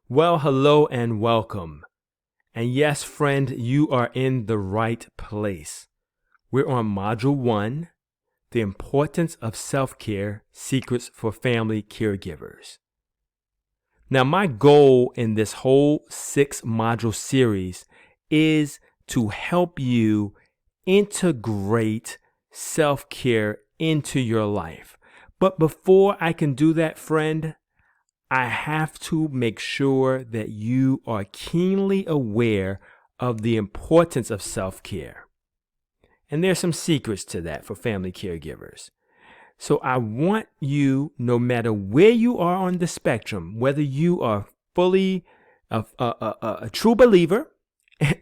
Well, hello and welcome. And yes, friend, you are in the right place. We're on Module 1, The Importance of Self-Care, Secrets for Family Caregivers. Now, my goal in this whole 6-module series is to help you integrate self-care into your life. But before I can do that, friend, I have to make sure that you are keenly aware of the importance of self-care. And there's some secrets to that for family caregivers. So I want you, no matter where you are on the spectrum, whether you are fully a true believer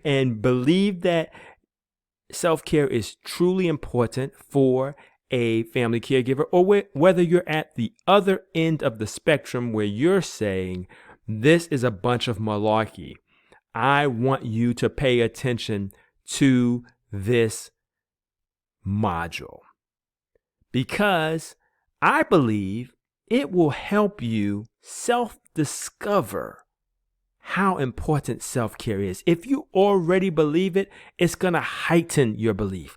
and believe that self-care is truly important for a family caregiver, or whether you're at the other end of the spectrum where you're saying, this is a bunch of malarkey. I want you to pay attention to this module because I believe it will help you self-discover how important self-care is. If you already believe it, it's going to heighten your belief.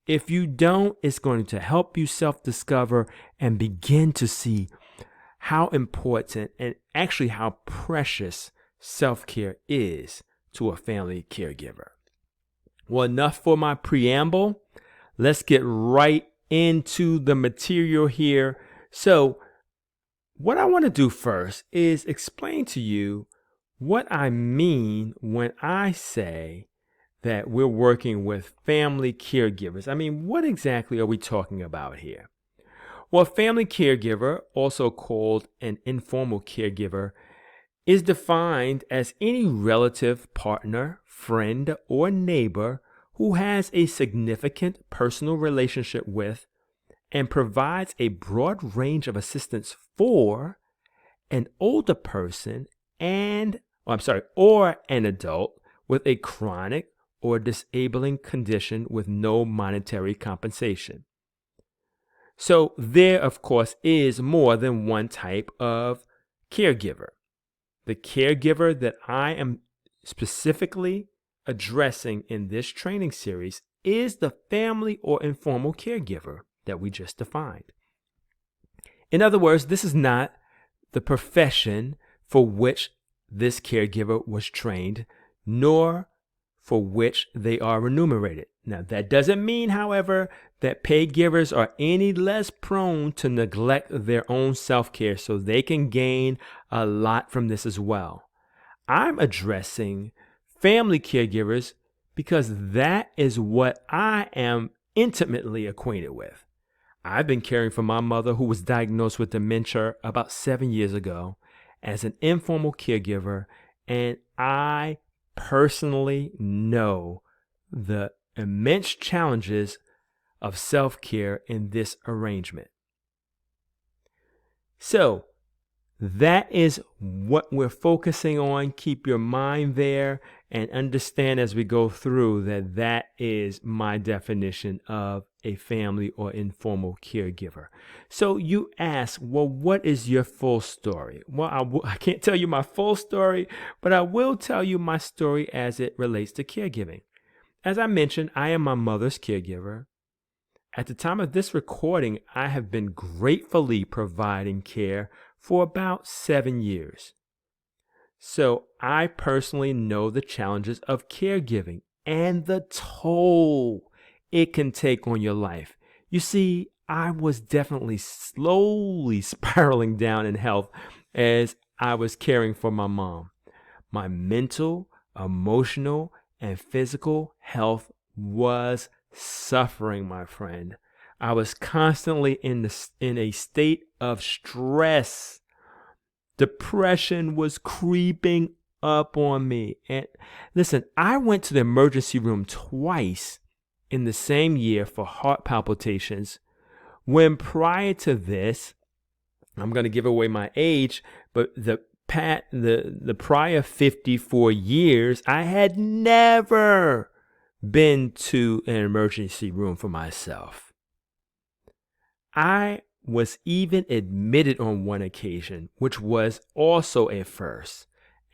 If you don't, it's going to help you self-discover and begin to see how important and actually how precious self-care is to a family caregiver. Well, enough for my preamble. Let's get right into the material here. So, what I want to do first is explain to you what I mean when I say that we're working with family caregivers. I mean, what exactly are we talking about here? Well, a family caregiver, also called an informal caregiver, is defined as any relative, partner, friend, or neighbor who has a significant personal relationship with and provides a broad range of assistance for an older person or an adult with a chronic or disabling condition with no monetary compensation. So there, of course, is more than one type of caregiver. The caregiver that I am specifically addressing in this training series is the family or informal caregiver that we just defined. In other words, this is not the profession for which this caregiver was trained, nor for which they are remunerated. Now, that doesn't mean, however, that paid givers are any less prone to neglect their own self-care, so they can gain a lot from this as well. I'm addressing family caregivers because that is what I am intimately acquainted with. I've been caring for my mother, who was diagnosed with dementia about 7 years ago, as an informal caregiver, and I personally know the immense challenges of self-care in this arrangement. So that is what we're focusing on. Keep your mind there and understand as we go through that that is my definition of a family or informal caregiver. So you ask, well, what is your full story? Well, I can't tell you my full story, but I will tell you my story as it relates to caregiving. As I mentioned, I am my mother's caregiver. At the time of this recording, I have been gratefully providing care for about 7 years. So I personally know the challenges of caregiving and the toll it can take on your life. You see, I was definitely slowly spiraling down in health as I was caring for my mom. My mental, emotional, and physical health was suffering, my friend. I was constantly in a state of stress. Depression was creeping up on me. And listen, I went to the emergency room twice in the same year for heart palpitations, when prior to this, I'm going to give away my age, but the prior 54 years, I had never been to an emergency room for myself. I was even admitted on one occasion, which was also a first.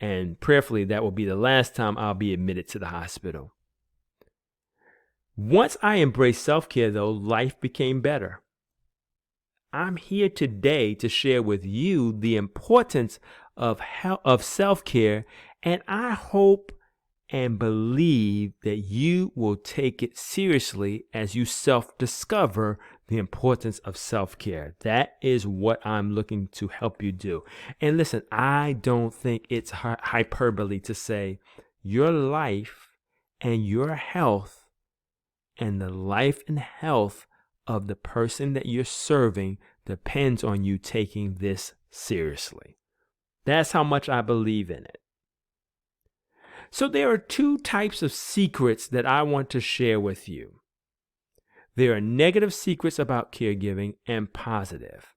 And prayerfully, that will be the last time I'll be admitted to the hospital. Once I embraced self-care, though, life became better. I'm here today to share with you the importance of self-care, and I hope and believe that you will take it seriously as you self-discover the importance of self-care. That is what I'm looking to help you do. And listen, I don't think it's hyperbole to say your life and your health and the life and health of the person that you're serving depends on you taking this seriously. That's how much I believe in it. So there are two types of secrets that I want to share with you. There are negative secrets about caregiving and positive.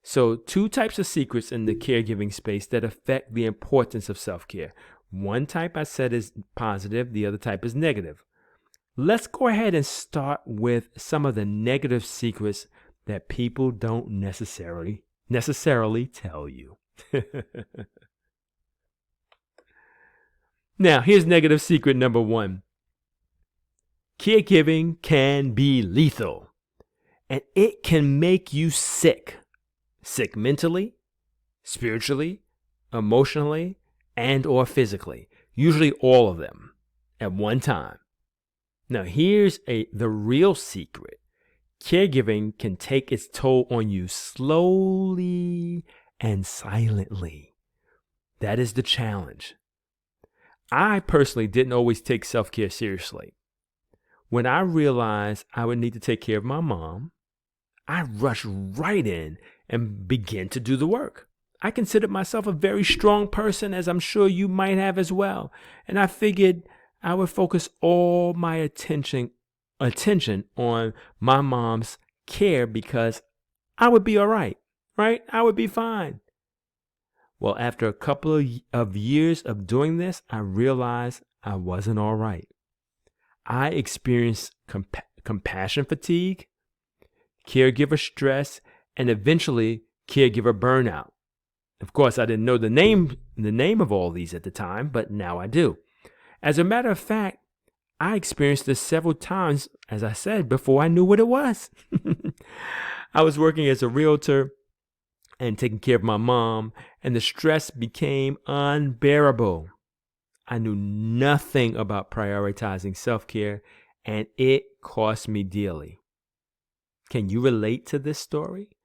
So two types of secrets in the caregiving space that affect the importance of self-care. One type I said is positive, the other type is negative. Let's go ahead and start with some of the negative secrets that people don't necessarily tell you. Now, here's negative secret number one. Caregiving can be lethal, and it can make you sick. Sick mentally, spiritually, emotionally, and or physically. Usually all of them at one time. Now, here's the real secret. Caregiving can take its toll on you slowly and silently. That is the challenge. I personally didn't always take self-care seriously. When I realized I would need to take care of my mom, I rushed right in and began to do the work. I considered myself a very strong person, as I'm sure you might have as well. And I figured I would focus all my attention on my mom's care because I would be all right? I would be fine. Well, after a couple of years of doing this, I realized I wasn't all right. I experienced compassion fatigue, caregiver stress, and eventually caregiver burnout. Of course, I didn't know the name of all these at the time, but now I do. As a matter of fact, I experienced this several times, as I said, before I knew what it was. I was working as a realtor and taking care of my mom, and the stress became unbearable. I knew nothing about prioritizing self-care, and it cost me dearly. Can you relate to this story?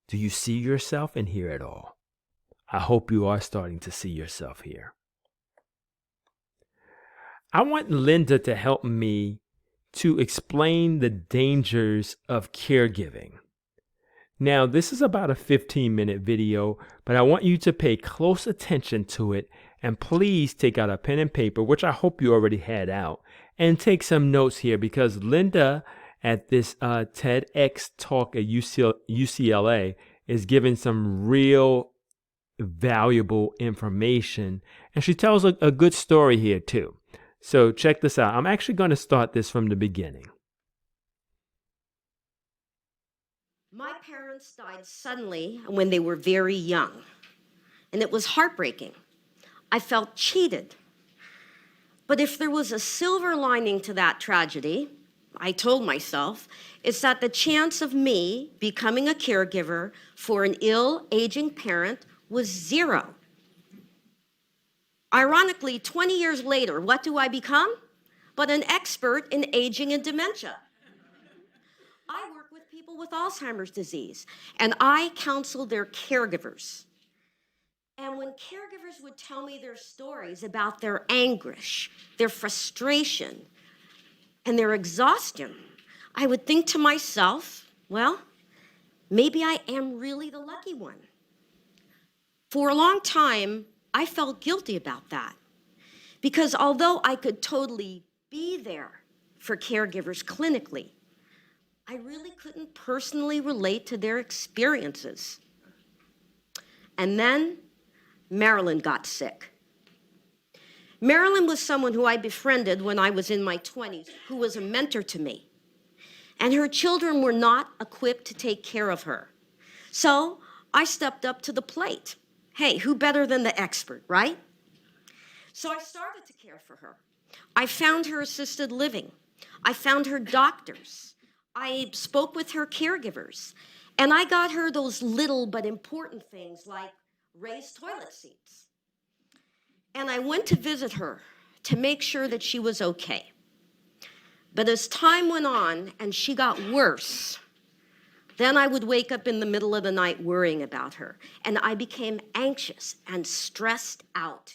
Do you see yourself in here at all? I hope you are starting to see yourself here. I want Linda to help me to explain the dangers of caregiving. Now, this is about a 15-minute video, but I want you to pay close attention to it, and please take out a pen and paper, which I hope you already had out, and take some notes here because Linda at this TEDx talk at UCLA is giving some real valuable information, and she tells a good story here too. So check this out. I'm actually going to start this from the beginning. My parents died suddenly when they were very young, and it was heartbreaking. I felt cheated. But if there was a silver lining to that tragedy, I told myself, it's that the chance of me becoming a caregiver for an ill, aging parent was zero. Ironically, 20 years later, what do I become? But an expert in aging and dementia. I work with people with Alzheimer's disease, and I counsel their caregivers. And when caregivers would tell me their stories about their anguish, their frustration, and their exhaustion, I would think to myself, well, maybe I am really the lucky one. For a long time, I felt guilty about that. Because although I could totally be there for caregivers clinically, I really couldn't personally relate to their experiences. And then Marilyn got sick. Marilyn was someone who I befriended when I was in my 20s, who was a mentor to me. And her children were not equipped to take care of her. So I stepped up to the plate. Hey, who better than the expert, right? So I started to care for her. I found her assisted living. I found her doctors. I spoke with her caregivers. And I got her those little but important things like raised toilet seats. And I went to visit her to make sure that she was okay. But as time went on and she got worse, then I would wake up in the middle of the night worrying about her. And I became anxious and stressed out.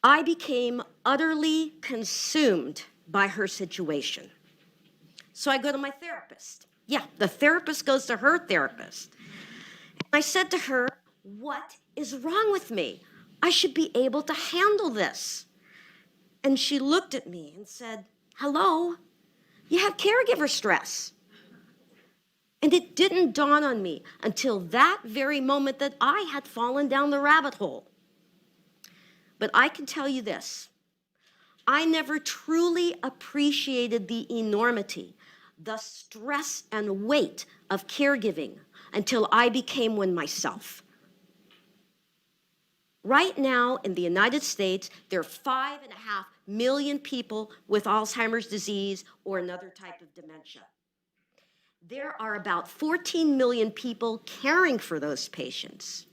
I became utterly consumed by her situation. So I go to my therapist. Yeah, the therapist goes to her therapist. And I said to her, what is wrong with me? I should be able to handle this. And she looked at me and said, hello, you have caregiver stress. And it didn't dawn on me until that very moment that I had fallen down the rabbit hole. But I can tell you this, I never truly appreciated the enormity, the stress and weight of caregiving until I became one myself. Right now in the United States, there are 5.5 million people with Alzheimer's disease or another type of dementia. There are about 14 million people caring for those patients.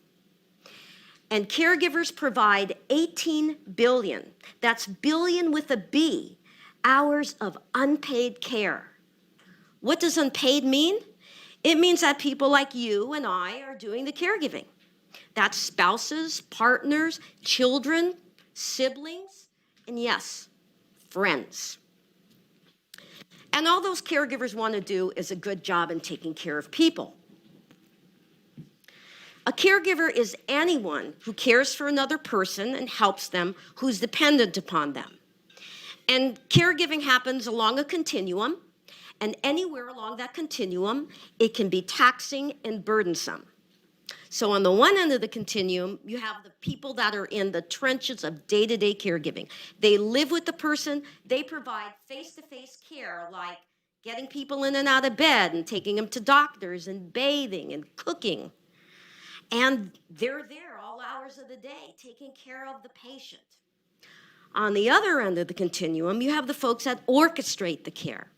And caregivers provide 18 billion, that's billion with a B, hours of unpaid care. What does unpaid mean? It means that people like you and I are doing the caregiving. That's spouses, partners, children, siblings, and yes, friends. And all those caregivers want to do is a good job in taking care of people. A caregiver is anyone who cares for another person and helps them, who's dependent upon them. And caregiving happens along a continuum, and anywhere along that continuum, it can be taxing and burdensome. So on the one end of the continuum, you have the people that are in the trenches of day-to-day caregiving. They live with the person, they provide face-to-face care, like getting people in and out of bed and taking them to doctors and bathing and cooking. And they're there all hours of the day taking care of the patient. On the other end of the continuum, you have the folks that orchestrate the care,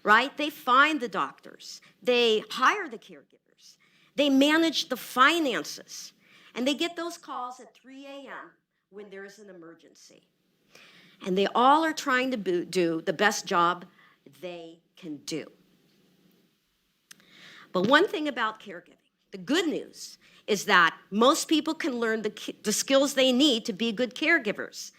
right? They find the doctors, they hire the caregivers, they manage the finances, and they get those calls at 3 a.m. when there's an emergency. And they all are trying to do the best job they can do. But one thing about caregiving, the good news is that most people can learn the skills they need to be good caregivers.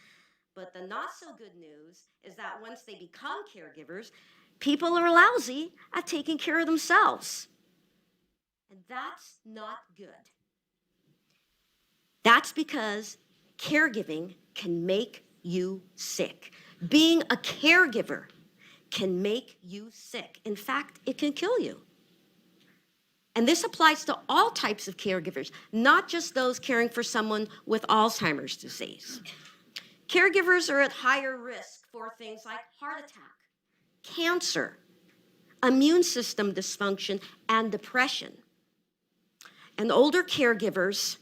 But the not so good news is that once they become caregivers, people are lousy at taking care of themselves. And that's not good. That's because caregiving can make you sick. Being a caregiver can make you sick. In fact, it can kill you. And this applies to all types of caregivers, not just those caring for someone with Alzheimer's disease. Caregivers are at higher risk for things like heart attack, cancer, immune system dysfunction, and depression. And older caregivers,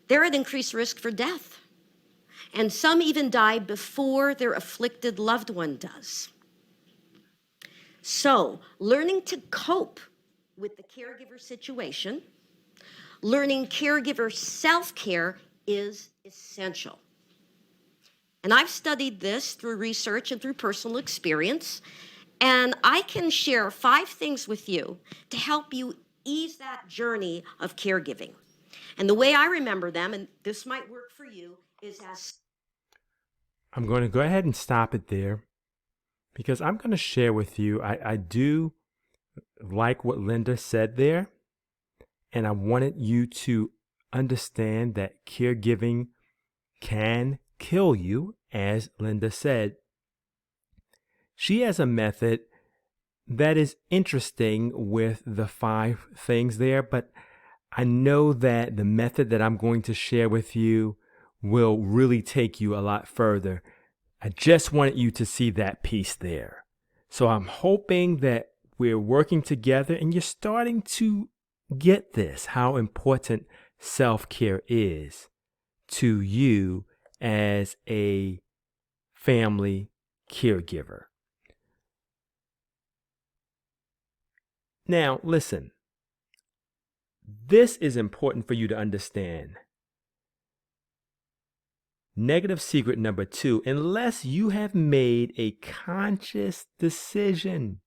they're at increased risk for death. And some even die before their afflicted loved one does. So, learning to cope with the caregiver situation, learning caregiver self-care is essential. And I've studied this through research and through personal experience, and I can share 5 things with you to help you ease that journey of caregiving. And the way I remember them, and this might work for you, is as... I'm going to go ahead and stop it there because I'm going to share with you, I do like what Linda said there, and I wanted you to understand that caregiving can kill you, as Linda said. She has a method that is interesting with the 5 things there, but I know that the method that I'm going to share with you will really take you a lot further. I just wanted you to see that piece there. So I'm hoping that we're working together and you're starting to get this, how important self-care is to you as a family caregiver. Now, listen, this is important for you to understand. Negative secret number 2, unless you have made a conscious decision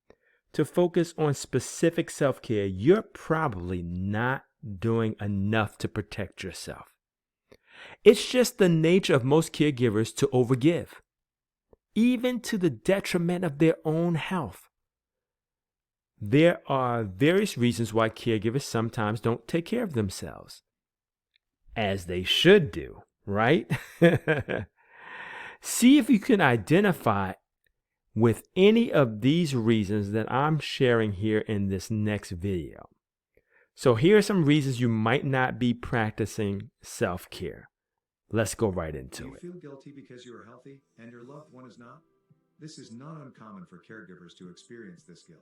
to focus on specific self-care, you're probably not doing enough to protect yourself. It's just the nature of most caregivers to overgive, even to the detriment of their own health. There are various reasons why caregivers sometimes don't take care of themselves, as they should do, right? See if you can identify with any of these reasons that I'm sharing here in this next video. So here are some reasons you might not be practicing self-care. Let's go right into it. Do you feel guilty because you are healthy and your loved one is not? This is not uncommon for caregivers to experience this guilt.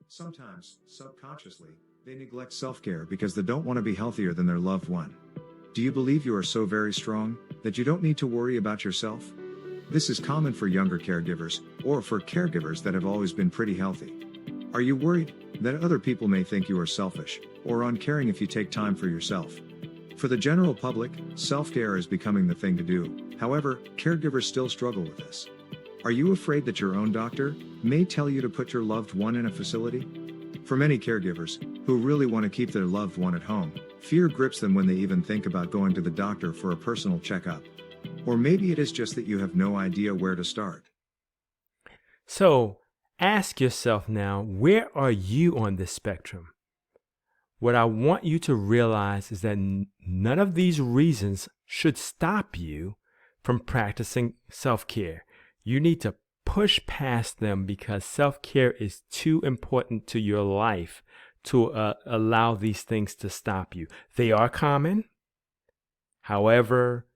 Sometimes, subconsciously, they neglect self-care because they don't want to be healthier than their loved one. Do you believe you are so very strong that you don't need to worry about yourself? This is common for younger caregivers, or for caregivers that have always been pretty healthy. Are you worried that other people may think you are selfish or uncaring if you take time for yourself? For the general public, self-care is becoming the thing to do. However, caregivers still struggle with this. Are you afraid that your own doctor may tell you to put your loved one in a facility? For many caregivers, who really want to keep their loved one at home, fear grips them when they even think about going to the doctor for a personal checkup. Or maybe it is just that you have no idea where to start. So ask yourself now, where are you on this spectrum? What I want you to realize is that none of these reasons should stop you from practicing self-care. You need to push past them because self-care is too important to your life to allow these things to stop you. They are common. However,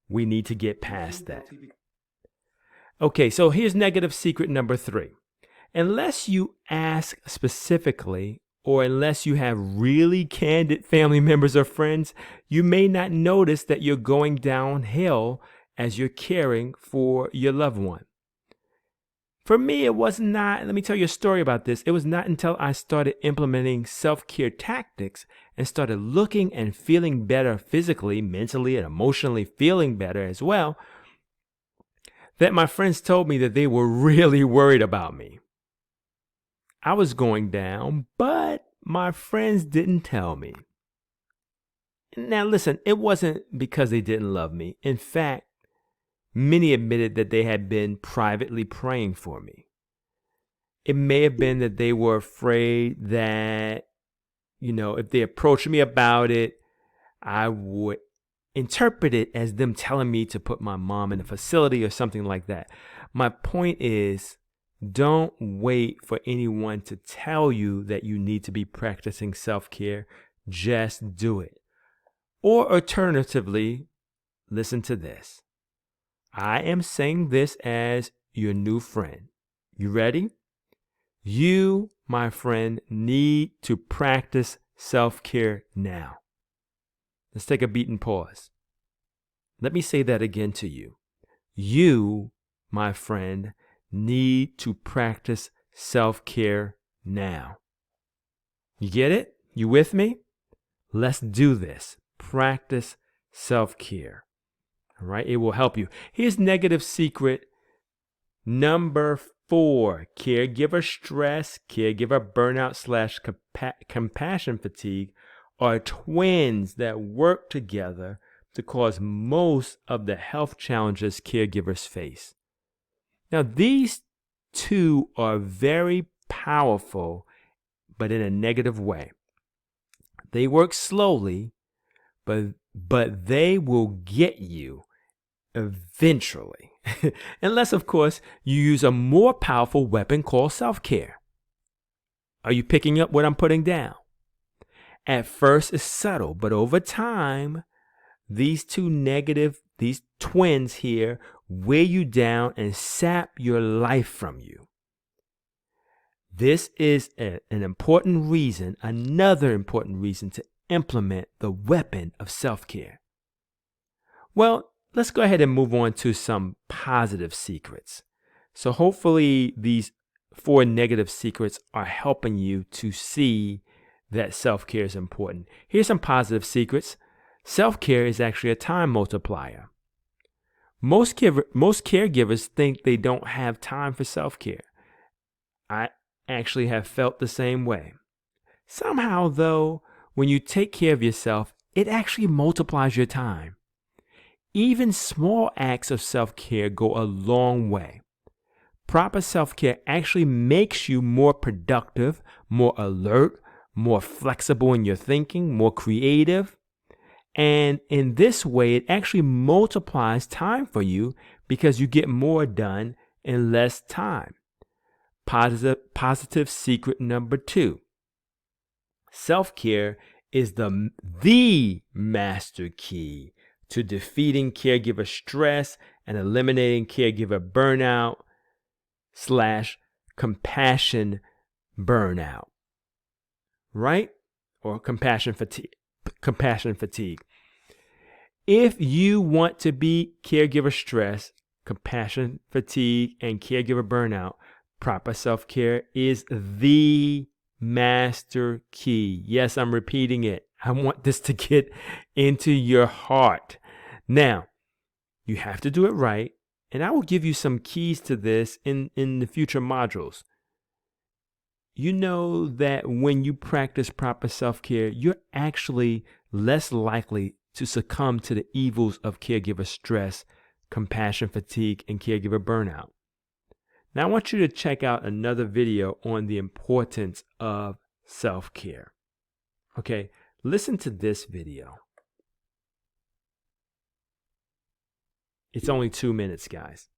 we need to get past that. Okay, so here's negative secret number 3. Unless you ask specifically, or unless you have really candid family members or friends, you may not notice that you're going downhill as you're caring for your loved one. For me, it was not, let me tell you a story about this. It was not until I started implementing self-care tactics and started looking and feeling better physically, mentally, and emotionally feeling better as well, that my friends told me that they were really worried about me. I was going down, but my friends didn't tell me. Now listen, it wasn't because they didn't love me. In fact, many admitted that they had been privately praying for me. It may have been that they were afraid that, if they approached me about it, I would interpret it as them telling me to put my mom in a facility or something like that. My point is, don't wait for anyone to tell you that you need to be practicing self-care. Just do it. Or alternatively, listen to this. I am saying this as your new friend. You ready? You, my friend, need to practice self-care now. Let's take a beat and pause. Let me say that again to you. You, my friend, need to practice self-care now. You get it? You with me? Let's do this. Practice self-care. All right, it will help you. Here's negative secret number 4. Caregiver stress, caregiver burnout / compassion fatigue are twins that work together to cause most of the health challenges caregivers face. Now, these two are very powerful, but in a negative way. They work slowly, but they will get you eventually. Unless, of course, you use a more powerful weapon called self-care. Are you picking up what I'm putting down? At first, it's subtle, but over time, these twins here weigh you down and sap your life from you. This is another important reason to implement the weapon of self-care. Well, let's go ahead and move on to some positive secrets. So hopefully these 4 negative secrets are helping you to see that self-care is important. Here's some positive secrets. Self-care is actually a time multiplier. Most caregivers think they don't have time for self-care. I actually have felt the same way. Somehow, though, when you take care of yourself, it actually multiplies your time. Even small acts of self-care go a long way. Proper self-care actually makes you more productive, more alert, more flexible in your thinking, more creative. And in this way, it actually multiplies time for you because you get more done in less time. Positive secret number 2. Self-care is the master key to defeating caregiver stress and eliminating caregiver burnout / compassion burnout, right? Or compassion fatigue. If you want to beat caregiver stress, compassion fatigue, and caregiver burnout, proper self-care is the master key. Yes, I'm repeating it. I want this to get into your heart. Now, you have to do it right, and I will give you some keys to this in the future modules. You know that when you practice proper self-care, you're actually less likely to succumb to the evils of caregiver stress, compassion fatigue, and caregiver burnout. Now, I want you to check out another video on the importance of self-care. Okay, listen to this video. It's only 2 minutes, guys.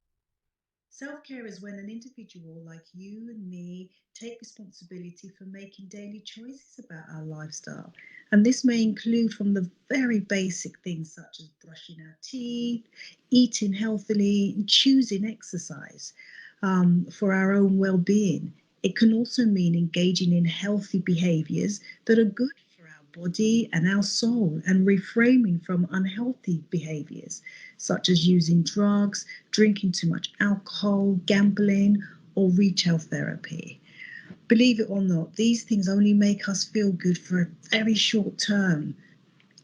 Self-care is when an individual like you and me take responsibility for making daily choices about our lifestyle. And this may include from the very basic things such as brushing our teeth, eating healthily, and choosing exercise for our own well-being. It can also mean engaging in healthy behaviors that are good for our body and our soul, and refraining from unhealthy behaviors such as using drugs, drinking too much alcohol, gambling, or retail therapy. Believe it or not, these things only make us feel good for a very short term.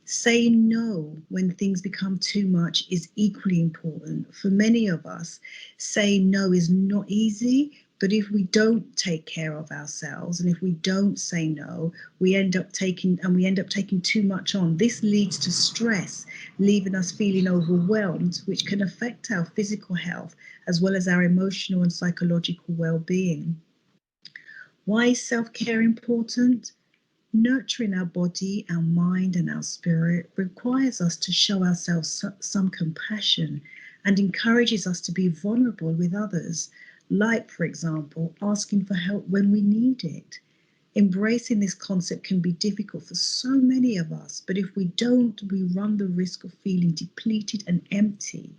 Saying no when things become too much is equally important. For many of us, saying no is not easy, but if we don't take care of ourselves and if we don't say no, we end up taking too much on. This leads to stress, leaving us feeling overwhelmed, which can affect our physical health as well as our emotional and psychological well-being. Why is self-care important? Nurturing our body, our mind, and our spirit requires us to show ourselves some compassion and encourages us to be vulnerable with others, like, for example, asking for help when we need it. Embracing this concept can be difficult for so many of us, but if we don't, we run the risk of feeling depleted and empty.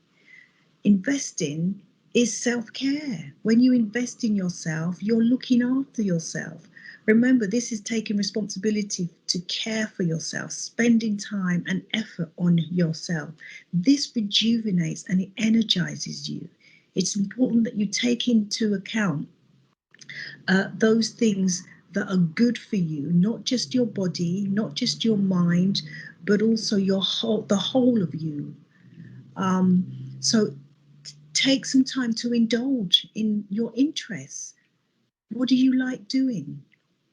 Investing is self-care. When you invest in yourself, you're looking after yourself. Remember, this is taking responsibility to care for yourself, spending time and effort on yourself. This rejuvenates and it energizes you. It's important that you take into account those things that are good for you, not just your body, not just your mind, but also the whole of you. So take some time to indulge in your interests. What do you like doing?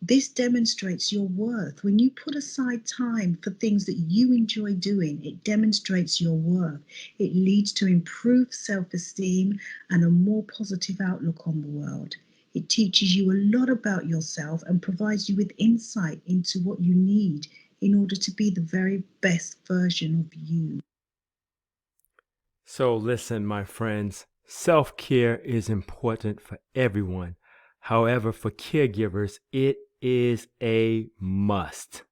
This demonstrates your worth. When you put aside time for things that you enjoy doing, it demonstrates your worth. It leads to improved self-esteem and a more positive outlook on the world. It teaches you a lot about yourself and provides you with insight into what you need in order to be the very best version of you. So listen, my friends, self-care is important for everyone. However, for caregivers, it is a must.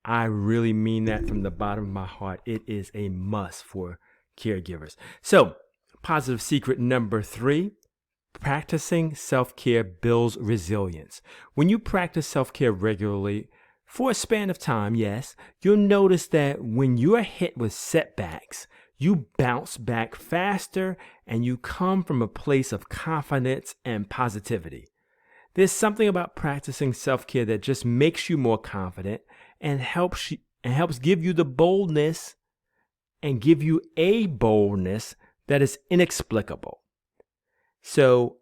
I really mean that from the bottom of my heart. It is a must for caregivers. So, positive secret number 3, practicing self-care builds resilience. When you practice self-care regularly, For a span of time, yes, you'll notice that when you're hit with setbacks, you bounce back faster and you come from a place of confidence and positivity. There's something about practicing self-care that just makes you more confident and helps give you the boldness and give you a boldness that is inexplicable. So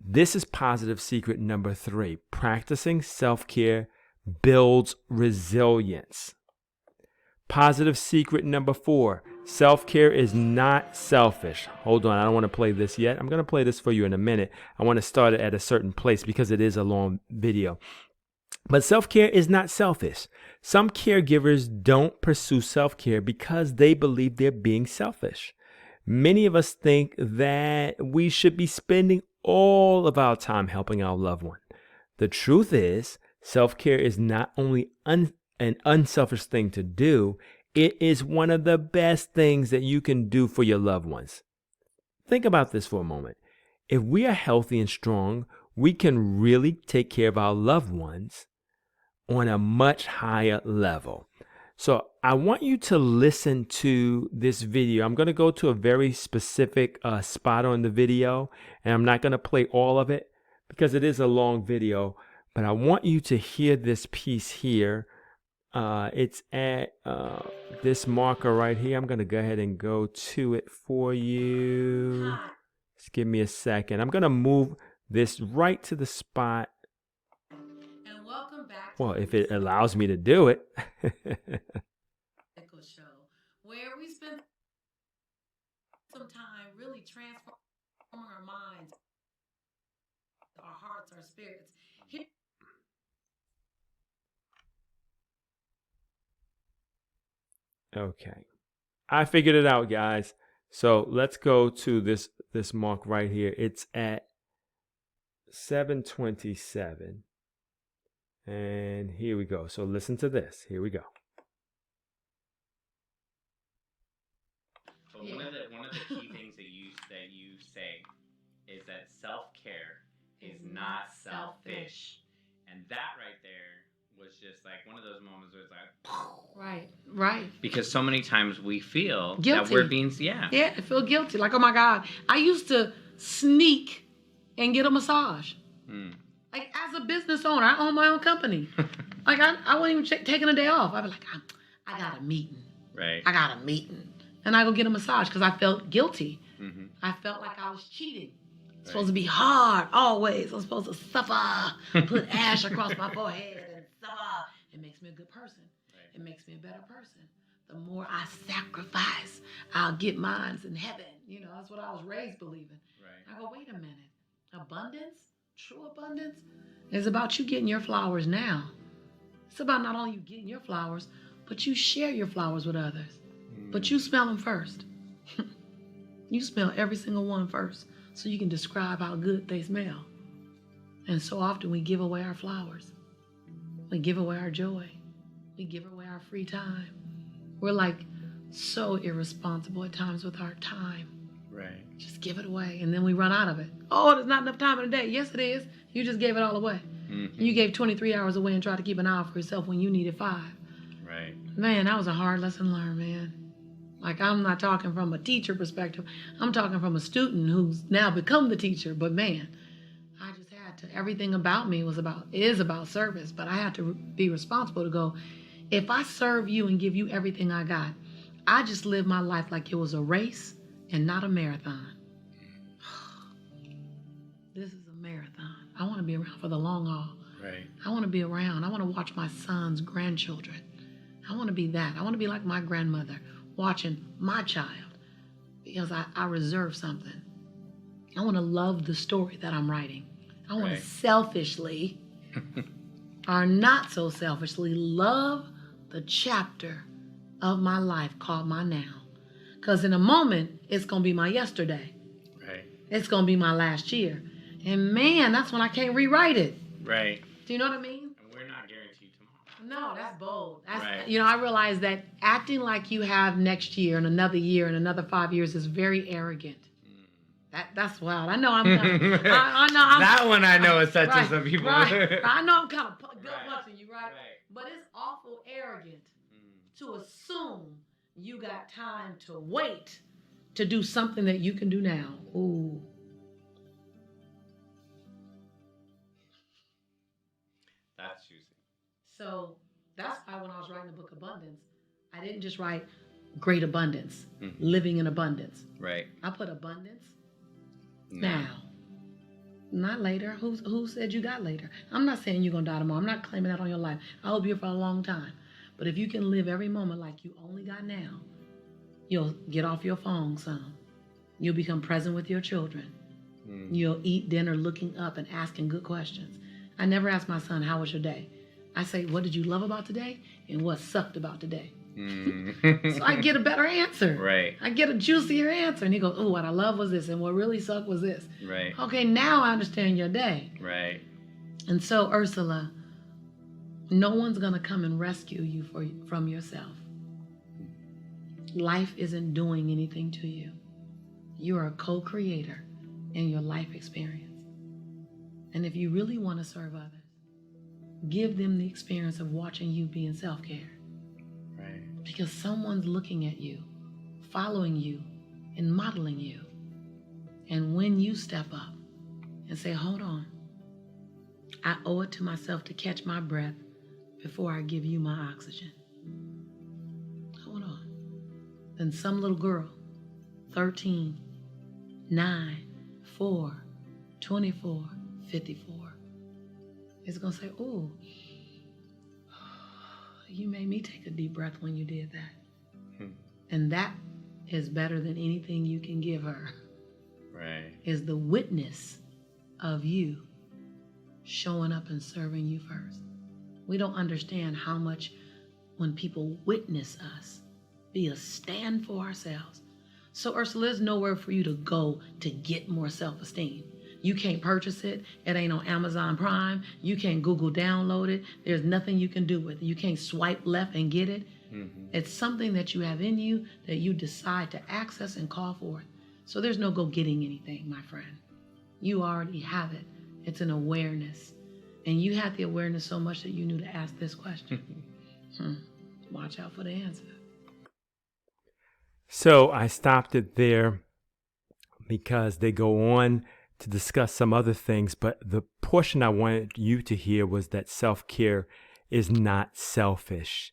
this is positive secret number 3. Practicing self-care builds resilience. Positive secret number 4. Self-care is not selfish. Hold on, I don't want to play this yet. I'm going to play this for you in a minute. I want to start it at a certain place because it is a long video. But self-care is not selfish. Some caregivers don't pursue self-care because they believe they're being selfish. Many of us think that we should be spending all of our time helping our loved one. The truth is, self-care is not only an unselfish thing to do, it is one of the best things that you can do for your loved ones. Think about this for a moment. If we are healthy and strong, we can really take care of our loved ones on a much higher level. So I want you to listen to this video. I'm going to go to a very specific spot on the video, and I'm not going to play all of it because it is a long video, but I want you to hear this piece here. It's at this marker right here. I'm going to go ahead and go to it for you. Just give me a second. I'm going to move this right to the spot. And welcome back. Well, if it allows me to do it. Show where we spend some time really transforming our minds, our hearts, our spirits. Okay. I figured it out, guys. So let's go to this mark right here. It's at 7:27. And here we go. So listen to this. Here we go. But one of the key things that you say is that self-care is not selfish. And that right there was just like one of those moments where it's like, Right. because so many times we feel Guilty. that we're being, I feel guilty. Like, oh my God, I used to sneak and get a massage. Like, as a business owner, I own my own company. Like, I wasn't even taking a day off. I'd be like, I got a meeting. Right. I got a meeting. And I go get a massage because I felt guilty. Mm-hmm. I felt like I was cheating. It's supposed to be hard always. I'm supposed to suffer, put ash across my forehead and suffer. It makes me a good person. Right. It makes me a better person. The more I sacrifice, I'll get mines in heaven. You know, that's what I was raised believing. Right. I go, wait a minute. Abundance, true abundance, is about you getting your flowers now. It's about not only you getting your flowers, but you share your flowers with others. But you smell them first. You smell every single one first so you can describe how good they smell. And so often we give away our flowers. We give away our joy. We give away our free time. We're like so irresponsible at times with our time. Right. Just give it away and then we run out of it. Oh, there's not enough time in the day. Yes, it is. You just gave it all away. Mm-hmm. You gave 23 hours away and tried to keep an hour for yourself when you needed 5. Right. Man, that was a hard lesson learned, man. Like, I'm not talking from a teacher perspective. I'm talking from a student who's now become the teacher. But man, I just had to, everything about me is about service. But I had to be responsible to go, if I serve you and give you everything I got, I just live my life like it was a race and not a marathon. This is a marathon. I want to be around for the long haul. Right. I want to be around. I want to watch my son's grandchildren. I want to be that. I want to be like my grandmother, watching my child, because I reserve something. I want to love the story that I'm writing. I want to selfishly, or not so selfishly, love the chapter of my life called my now. Because in a moment, it's going to be my yesterday. Right. It's going to be my last year. And man, that's when I can't rewrite it. Right. Do you know what I mean? And we're not guaranteed tomorrow. No, that's bold. That's, right. You know, I realize that acting like you have next year and another year and another 5 years is very arrogant. That's wild. I know I'm kind of, I know I'm, that one I know is touching right, some people. Right. I know I'm kind of gut punching you, right? But it's awful arrogant to assume you got time to wait to do something that you can do now. Ooh. That's juicy. So that's why when I was writing the book Abundance, I didn't just write great abundance, living in abundance. Right. I put abundance now. Not later. Who said you got later? I'm not saying you're going to die tomorrow. I'm not claiming that on your life. I hope you're for a long time. But if you can live every moment like you only got now, you'll get off your phone some. You'll become present with your children. You'll eat dinner looking up and asking good questions. I never ask my son, how was your day? I say, what did you love about today? And what sucked about today? So I get a better answer. Right. I get a juicier answer. And he goes, oh, what I love was this. And what really sucked was this. Right. Okay, now I understand your day. Right. And so, Ursula, no one's going to come and rescue you from yourself. Life isn't doing anything to you. You are a co-creator in your life experience. And if you really want to serve others, give them the experience of watching you be in self-care. Right. Because someone's looking at you, following you, and modeling you. And when you step up and say, hold on, I owe it to myself to catch my breath before I give you my oxygen. Hold on. Then some little girl, 13, 9, 4, 24, 54, is going to say, oh, you made me take a deep breath when you did that. And that is better than anything you can give her. Right. Is the witness of you showing up and serving you first. We don't understand how much when people witness us, be a stand for ourselves. So Ursula, there's nowhere for you to go to get more self-esteem. You can't purchase it. It ain't on Amazon Prime. You can't Google download it. There's nothing you can do with it. You can't swipe left and get it. It's something that you have in you that you decide to access and call forth. So there's no go getting anything, my friend. You already have it. It's an awareness. And you had the awareness so much that you knew to ask this question. Watch out for the answer. So I stopped it there because they go on to discuss some other things, but the portion I wanted you to hear was that self-care is not selfish.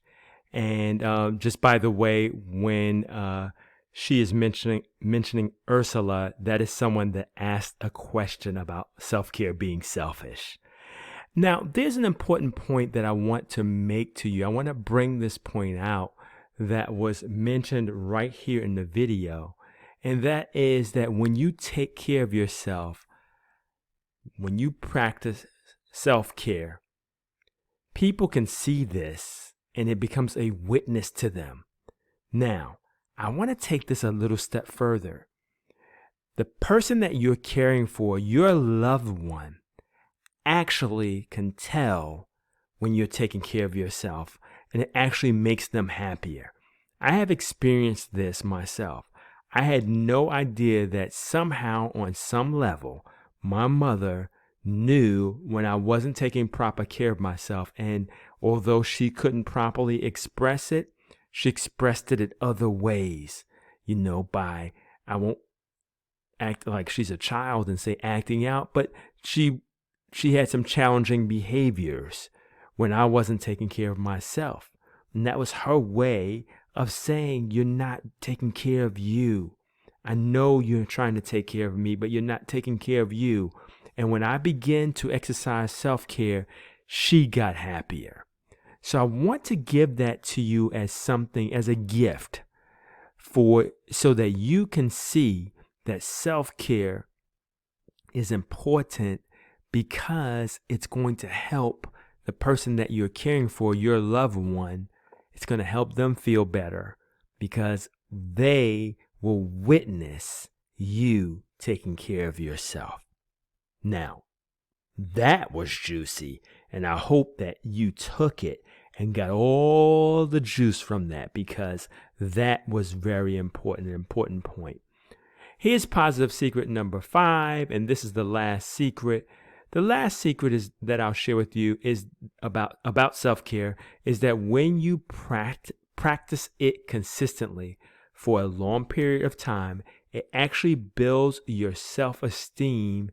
And just by the way, when she is mentioning Ursula, that is someone that asked a question about self-care being selfish. Now, there's an important point that I want to make to you. I want to bring this point out that was mentioned right here in the video. And that is that when you take care of yourself, when you practice self-care, people can see this and it becomes a witness to them. Now, I want to take this a little step further. The person that you're caring for, your loved one, actually can tell when you're taking care of yourself, and it actually makes them happier. I have experienced this myself. I had no idea that somehow on some level, my mother knew when I wasn't taking proper care of myself. And although she couldn't properly express it, she expressed it in other ways, by, I won't act like she's a child and say acting out, but she had some challenging behaviors when I wasn't taking care of myself. And that was her way of saying, you're not taking care of you. I know you're trying to take care of me, but you're not taking care of you. And when I began to exercise self-care, she got happier. So I want to give that to you as something, as a gift, so that you can see that self-care is important because it's going to help the person that you're caring for, your loved one. It's going to help them feel better because they will witness you taking care of yourself. Now, that was juicy, and I hope that you took it and got all the juice from that because that was very important, an important point. Here's positive secret number 5, and this is the last secret. The last secret is that I'll share with you is about self-care is that when you practice it consistently for a long period of time, it actually builds your self-esteem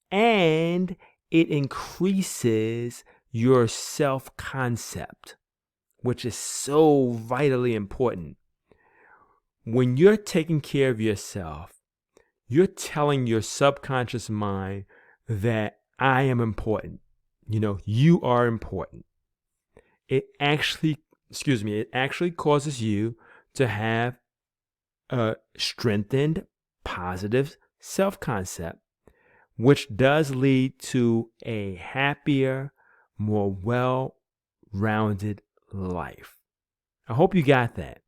and it increases your self-concept, which is so vitally important. When you're taking care of yourself, you're telling your subconscious mind that I am important. You are important. It actually causes you to have a strengthened positive self-concept, which does lead to a happier, more well-rounded life. I hope you got that.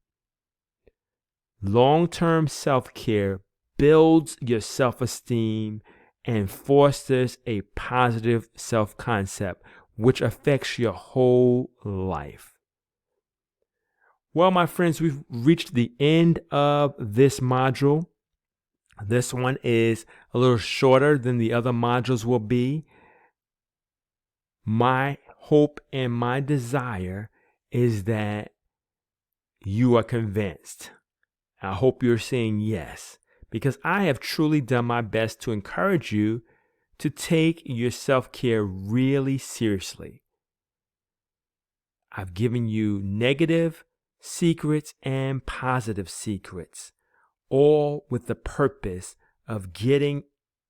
Long-term self-care builds your self-esteem and fosters a positive self-concept, which affects your whole life. Well, my friends, we've reached the end of this module. This one is a little shorter than the other modules will be. My hope and my desire is that you are convinced. I hope you're saying yes, because I have truly done my best to encourage you to take your self-care really seriously. I've given you negative secrets and positive secrets, all with the purpose of getting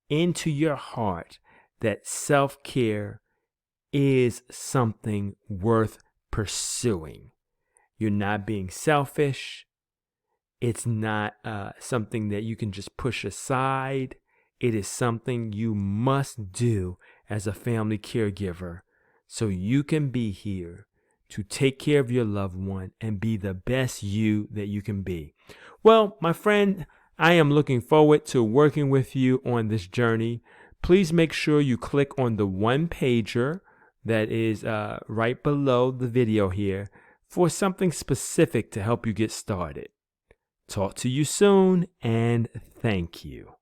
into your heart that self-care is something worth pursuing. You're not being selfish. It's not something that you can just push aside. It is something you must do as a family caregiver so you can be here to take care of your loved one and be the best you that you can be. Well, my friend, I am looking forward to working with you on this journey. Please make sure you click on the one-pager that is right below the video here for something specific to help you get started. Talk to you soon, and thank you.